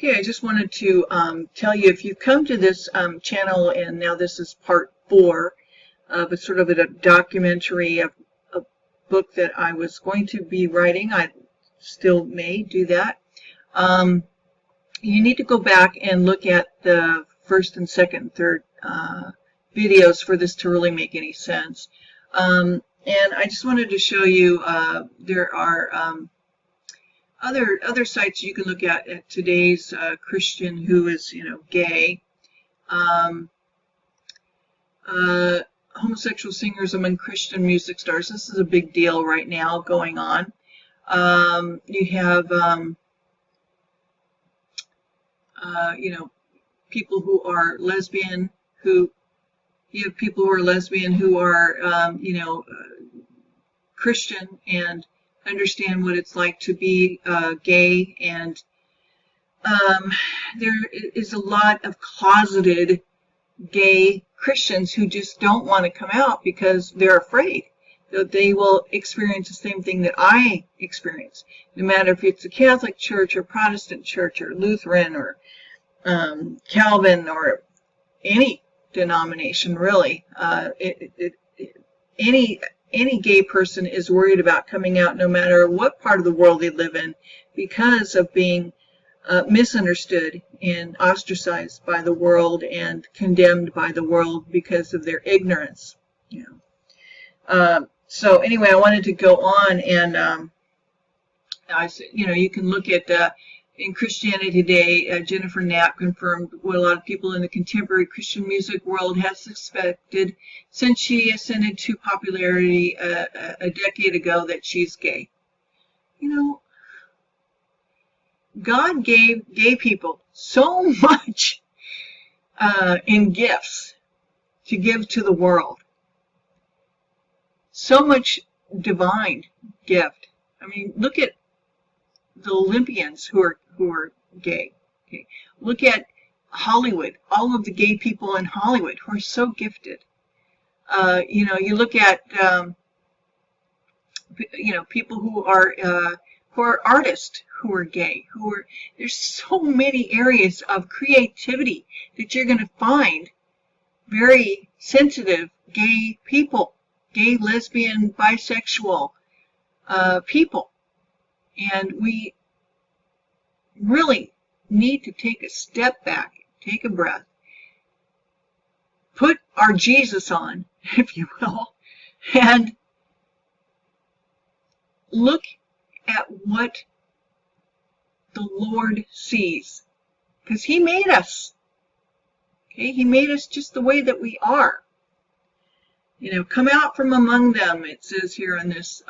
Okay, I just wanted to tell you, if you come to this channel, and now this is part 4 of a sort of a documentary of a book that I was going to be writing. I still may do that. You need to go back and look at the first and second and third videos for this to really make any sense. And I just wanted to show you there are other sites you can look at today's Christian who is, gay. Homosexual singers among Christian music stars. This is a big deal right now going on. You have, people who are lesbian, you have people who are lesbian who are, Christian and understand what it's like to be gay, and there is a lot of closeted gay Christians who just don't want to come out because they're afraid that they will experience the same thing that I experience, no matter if it's a Catholic church or Protestant church or Lutheran or Calvin or any denomination, really. Any gay person is worried about coming out, no matter what part of the world they live in, because of being misunderstood and ostracized by the world and condemned by the world because of their ignorance. So anyway, I wanted to go on, and you can look at in Christianity Today, Jennifer Knapp confirmed what a lot of people in the contemporary Christian music world have suspected since she ascended to popularity a decade ago, that she's gay. God gave gay people so much in gifts to give to the world. So much divine gift. I mean, look at the Olympians who are gay. Okay. Look at Hollywood, all of the gay people in Hollywood who are so gifted. You look at people who are artists who are gay, there's so many areas of creativity that you're going to find very sensitive gay people, gay, lesbian, bisexual people. And we really need to take a step back, take a breath, put our Jesus on, if you will, and look at what the Lord sees. Because He made us. Okay? He made us just the way that we are. Come out from among them, it says here in this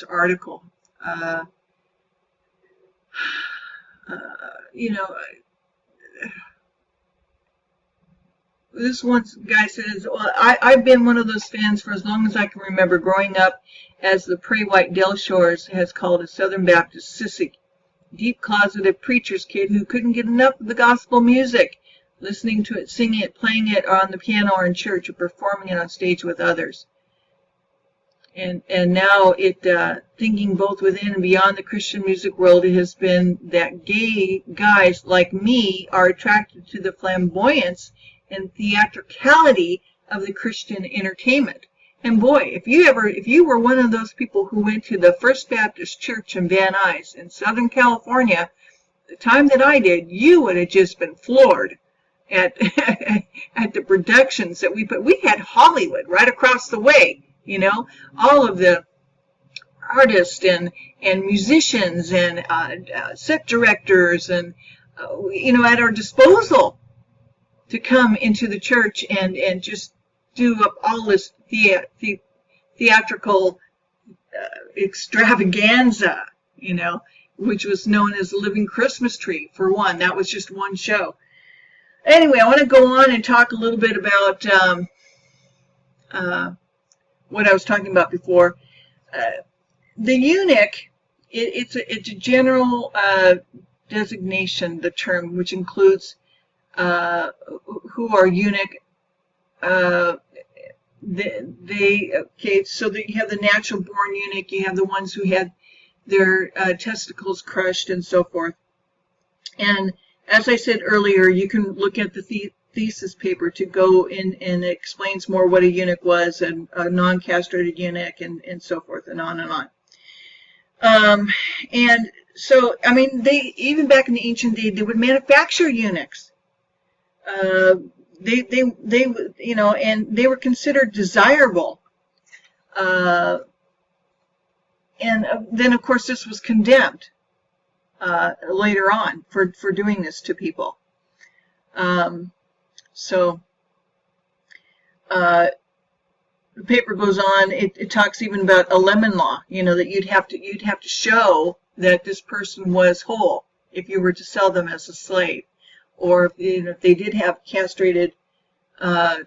article. This one guy says, well, I've been one of those fans for as long as I can remember, growing up as the Pray White Del Shores has called a Southern Baptist sissy, deep-closeted preacher's kid who couldn't get enough of the gospel music, listening to it, singing it, playing it on the piano or in church, or performing it on stage with others. And now thinking both within and beyond the Christian music world, it has been that gay guys like me are attracted to the flamboyance and theatricality of the Christian entertainment. And boy, if you were one of those people who went to the First Baptist Church in Van Nuys in Southern California, the time that I did, you would have just been floored at at the productions that we put. We had Hollywood right across the way. All of the artists and musicians and set directors and at our disposal to come into the church and just do up all this theatrical extravaganza, which was known as the Living Christmas Tree, for one. That was just one show. Anyway, I want to go on and talk a little bit about what I was talking about before. The eunuch, it's a general designation, the term, which includes who are eunuch. Okay, so that you have the natural born eunuch, you have the ones who had their testicles crushed and so forth. And as I said earlier, you can look at the thesis paper to go in, and it explains more what a eunuch was, and a non-castrated eunuch, and so forth, and on and on. And so, I mean, they, even back in the ancient day, they would manufacture eunuchs. They you know, and they were considered desirable. And then, of course, this was condemned later on for doing this to people. So the paper goes on. It talks even about a lemon law. You know, that you'd have to show that this person was whole if you were to sell them as a slave, or if they did have castrated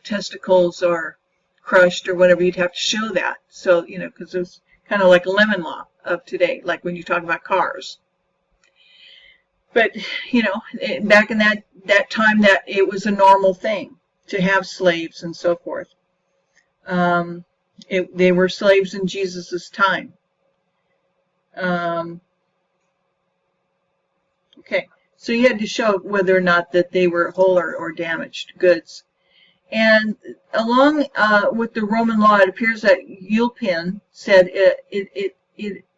testicles or crushed or whatever, you'd have to show that. So, you know, because it's kind of like a lemon law of today, like when you talk about cars. But, you know, back in that time, that it was a normal thing to have slaves and so forth. They were slaves in Jesus's time. Okay, so you had to show whether or not that they were whole or damaged goods. And along with the Roman law, it appears that Ulpian said, it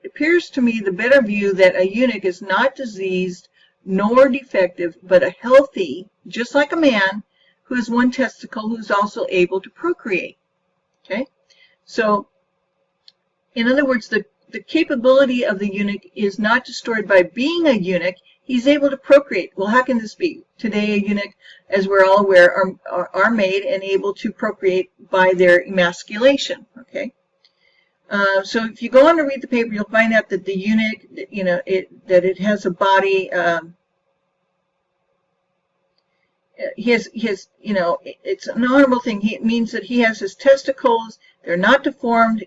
appears to me the better view that a eunuch is not diseased nor defective, but a healthy, just like a man, who has one testicle, who's also able to procreate. Okay, so in other words, the capability of the eunuch is not destroyed by being a eunuch. He's able to procreate. Well, how can this be? Today, a eunuch, as we're all aware, are made and able to procreate by their emasculation. Okay, so if you go on to read the paper, you'll find out that the eunuch, you know, that it has a body. He has, you know, it's an honorable thing. It means that he has his testicles. They're not deformed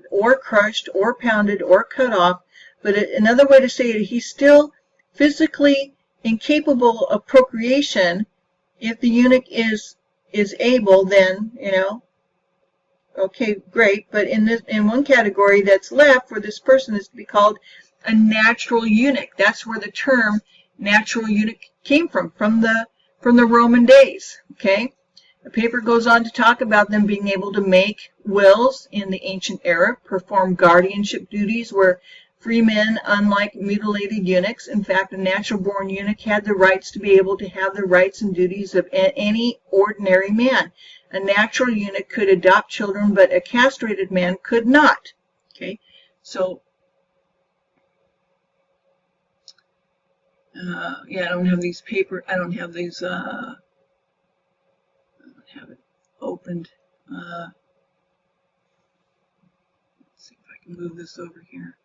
or crushed or pounded or cut off. But another way to say it, he's still physically incapable of procreation. If the eunuch is able, then, you know, okay, great. But in one category that's left for this person is to be called a natural eunuch. That's where the term natural eunuch came from the Roman days. Okay, the paper goes on to talk about them being able to make wills in the ancient era, perform guardianship duties where free men, unlike mutilated eunuchs. In fact, a natural-born eunuch had the rights to be able to have the rights and duties of any ordinary man. A natural eunuch could adopt children, but a castrated man could not. Okay, so yeah, I don't have these paper. I don't have these. I don't have it opened. Let's see if I can move this over here.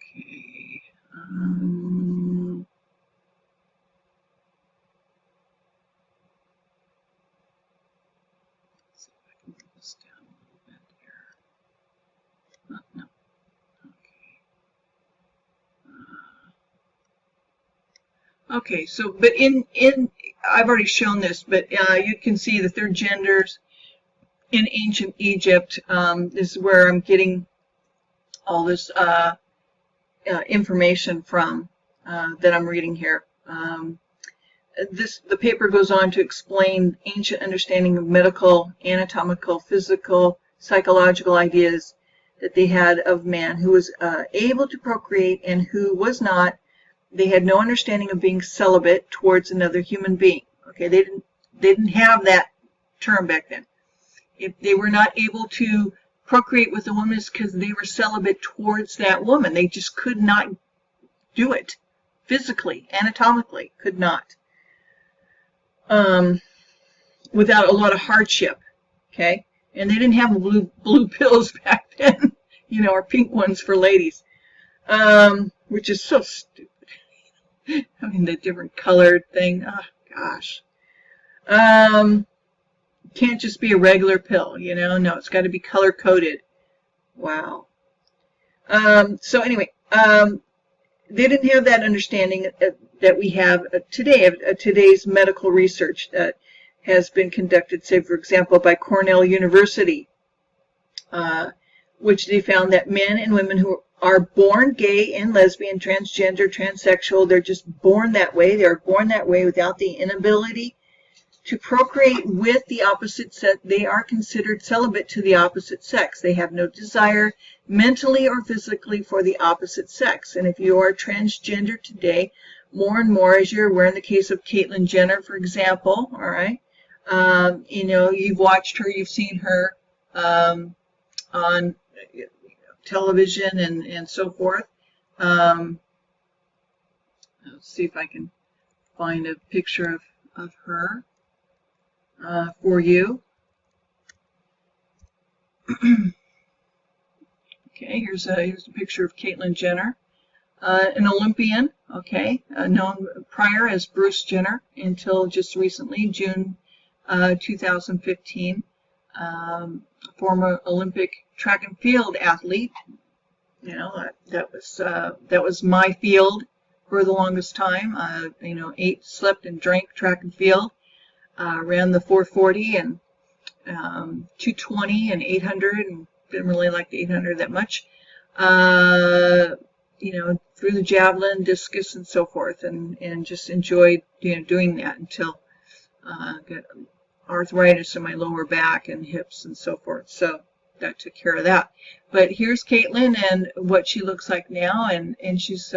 Okay. Let's see if I can move this down a little bit here. No. Okay, so, but I've already shown this, but you can see the third genders in ancient Egypt. This is where I'm getting all this information from that I'm reading here. The paper goes on to explain ancient understanding of medical, anatomical, physical, psychological ideas that they had of man who was able to procreate and who was not. They had no understanding of being celibate towards another human being. Okay, they didn't have that term back then. If they were not able to procreate with a woman, it's because they were celibate towards that woman. They just could not do it physically, anatomically, could not. Without a lot of hardship. Okay, and they didn't have blue pills back then, you know, or pink ones for ladies, which is so stupid. I mean, the different colored thing. Oh, gosh. Can't just be a regular pill, you know. No, it's got to be color coded. Wow. So anyway, they didn't have that understanding that we have today of today's medical research that has been conducted, say, for example, by Cornell University, which they found that men and women who are born gay and lesbian, transgender, transsexual. They're just born that way. They're born that way without the inability to procreate with the opposite sex. They are considered celibate to the opposite sex. They have no desire mentally or physically for the opposite sex. And if you are transgender today, more and more, as you're aware, in the case of Caitlyn Jenner, for example, all right, you know, you've watched her, you've seen her on television and so forth. Let's see if I can find a picture of her for you. Okay, here's a picture of Caitlyn Jenner, an Olympian, okay, known prior as Bruce Jenner until just recently, June 2015. Former Olympic track and field athlete. You know, that was my field for the longest time. You know, ate, slept, and drank track and field. Ran the 440 and 220 and 800, and didn't really like the 800 that much. You know, threw the javelin, discus, and so forth, and just enjoyed, you know, doing that until got arthritis in my lower back and hips and so forth. So that took care of that. But here's Caitlyn and what she looks like now, and she's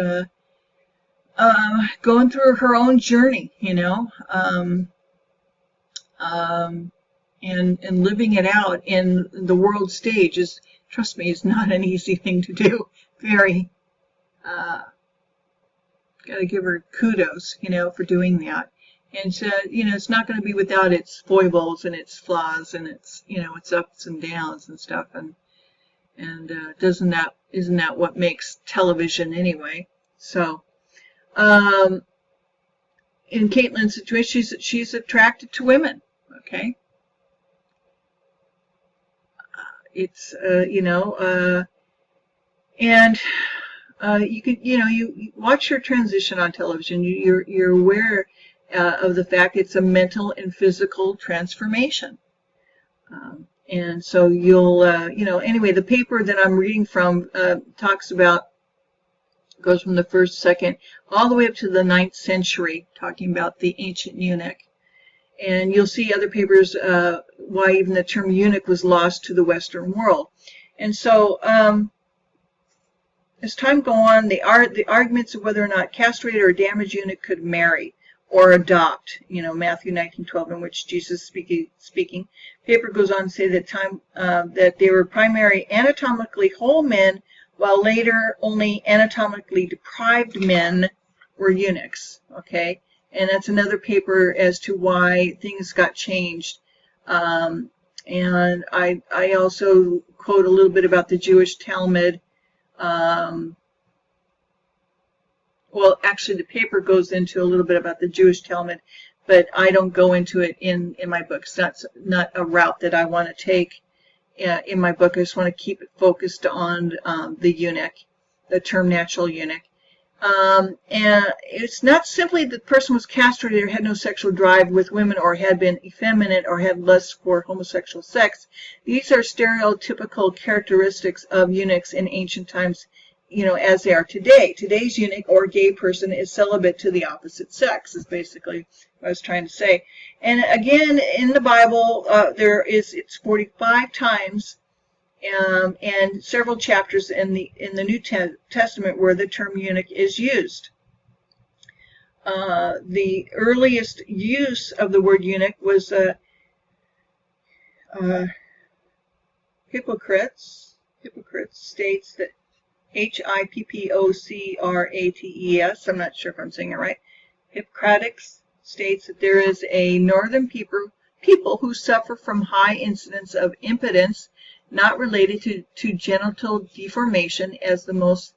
going through her own journey, you know, and living it out in the world stage is, trust me, is not an easy thing to do. Very, gotta give her kudos, you know, for doing that. And so, you know, it's not going to be without its foibles and its flaws and its, you know, its ups and downs and stuff. And isn't that what makes television anyway? So, in Caitlyn's situation, she's attracted to women. Okay. It's you know, and you could, you know, you watch her transition on television. You're aware of the fact it's a mental and physical transformation. And so you'll, you know, anyway, the paper that I'm reading from talks about, goes from the 1st, 2nd, all the way up to the 9th century, talking about the ancient eunuch. And you'll see other papers why even the term eunuch was lost to the Western world. And so as time goes on, the arguments of whether or not castrated or damaged eunuch could marry or adopt, you know, Matthew 19:12, in which Jesus speaking. Paper goes on to say that that they were primarily anatomically whole men, while later only anatomically deprived men were eunuchs. Okay, and that's another paper as to why things got changed. And I also quote a little bit about the Jewish Talmud. Well, actually, the paper goes into a little bit about the Jewish Talmud, but I don't go into it in my books. That's not a route that I want to take in my book. I just want to keep it focused on the eunuch, the term natural eunuch. And it's not simply that the person was castrated or had no sexual drive with women or had been effeminate or had lust for homosexual sex. These are stereotypical characteristics of eunuchs in ancient times, you know, as they are today. Today's eunuch or gay person is celibate to the opposite sex, is basically what I was trying to say. And again, in the Bible, it's 45 times and several chapters in the New Testament where the term eunuch is used. The earliest use of the word eunuch was Hippocrates. Hippocrates states that Hippocrates, I'm not sure if I'm saying it right. Hippocrates states that there is a northern people who suffer from high incidence of impotence not related to genital deformation as the most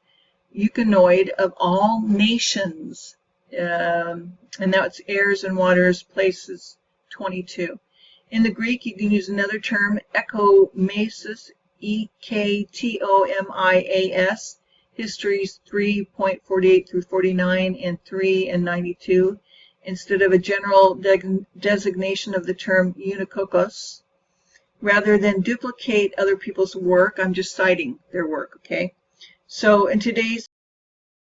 eukonoid of all nations. And that's Airs and Waters, Places 22. In the Greek, you can use another term, ekomasis, Ektomias, Histories 3.48 through 49 and 3 and 92, instead of a general designation of the term eunuchos. Rather than duplicate other people's work, I'm just citing their work, okay? So in today's